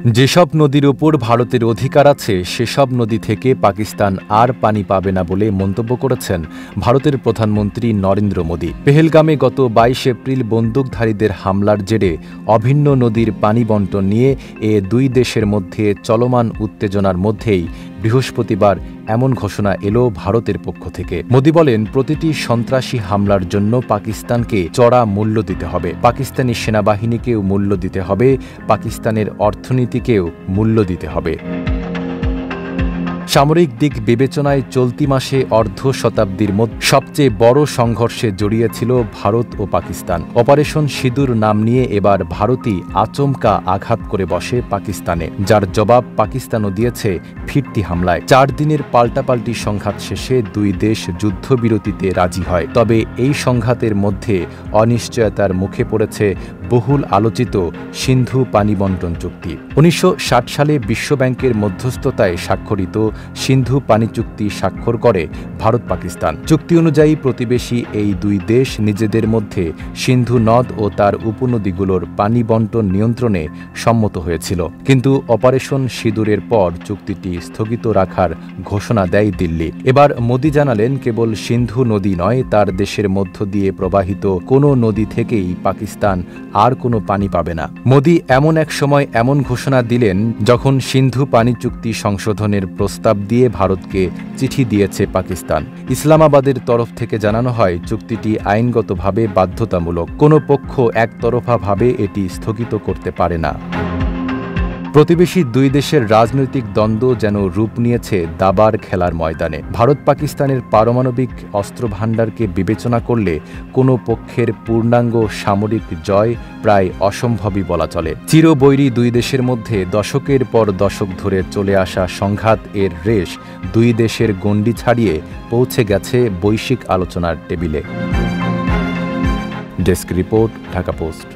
যেসব নদীর উপর ভারতের অধিকার আছে সেসব নদী থেকে পাকিস্তান আর পানি পাবে না বলে মন্তব্য করেছেন ভারতের প্রধানমন্ত্রী নরেন্দ্র মোদী। পেহেলগামে গত ২২ এপ্রিল বন্দুকধারীদের হামলার জেরে অভিন্ন নদীর পানি বণ্টন নিয়ে দুই দেশের মধ্যে চলমান উত্তেজনার মধ্যেই বৃহস্পতিবার এমন ঘোষণা এলো ভারতের পক্ষ থেকে। মোদী বলেন, প্রতিটি সন্ত্রাসী হামলার জন্য পাকিস্তানকে চড়া মূল্য দিতে হবে, পাকিস্তানি সেনাবাহিনীকেও মূল্য দিতে হবে, পাকিস্তানের অর্থনীতিকেও মূল্য দিতে হবে। সামরিক দিক বিবেচনায় চলতি মাসে অর্ধ শতাব্দীর মধ্যে সবচেয়ে বড় সংঘর্ষে জড়িয়েছিল ভারত ও পাকিস্তান। অপারেশন সিঁদুর নাম নিয়ে এবার ভারতই আচমকা আঘাত করে বসে পাকিস্তানে, যার জবাব পাকিস্তানও দিয়েছে ফিরতি হামলায়। ৪ দিনের পাল্টাপাল্টি সংঘাত শেষে দুই দেশ যুদ্ধবিরতিতে রাজি হয়। তবে এই সংঘাতের মধ্যে অনিশ্চয়তার মুখে পড়েছে বহুল আলোচিত সিন্ধু পানি বণ্টন চুক্তি। ১৯৬০ সালে বিশ্বব্যাংকের মধ্যস্থতায় স্বাক্ষরিত সিন্ধু পানি চুক্তি স্বাক্ষর করে ভারত পাকিস্তান। চুক্তি অনুযায়ী প্রতিবেশী এই দুই দেশ নিজেদের মধ্যে সিন্ধু নদ ও তার উপনদীগুলোর পানি বণ্টন নিয়ন্ত্রণে সম্মত হয়েছিল। কিন্তু অপারেশন সিঁদুরের পর চুক্তিটি স্থগিত রাখার ঘোষণা দেয় দিল্লি। এবার মোদী জানালেন, কেবল সিন্ধু নদী নয়, তার দেশের মধ্য দিয়ে প্রবাহিত কোনো নদী থেকেই পাকিস্তান আর কোনো পানি পাবে না। মোদী এমন এক সময় এমন ঘোষণা দিলেন যখন সিন্ধু পানি চুক্তি সংশোধনের প্রস্তাব দিয়ে ভারতকে চিঠি দিয়েছে পাকিস্তান। ইসলামাবাদের তরফ থেকে জানানো হয়, চুক্তিটি আইনগতভাবে বাধ্যতামূলক, কোনো পক্ষ একতরফাভাবে এটি স্থগিত করতে পারে না। প্রতিবেশী দুই দেশের রাজনৈতিক দ্বন্দ্ব যেন রূপ নিয়েছে দাবার খেলার ময়দানে। ভারত পাকিস্তানের পারমাণবিক অস্ত্রভাণ্ডারকে বিবেচনা করলে কোনো পক্ষের পূর্ণাঙ্গ সামরিক জয় প্রায় অসম্ভবই বলা চলে। চিরবৈরী দুই দেশের মধ্যে দশকের পর দশক ধরে চলে আসা সংঘাত এর রেশ দুই দেশের গণ্ডি ছাড়িয়ে পৌঁছে গেছে বৈশ্বিক আলোচনার টেবিলে। Desk report, Dhaka post.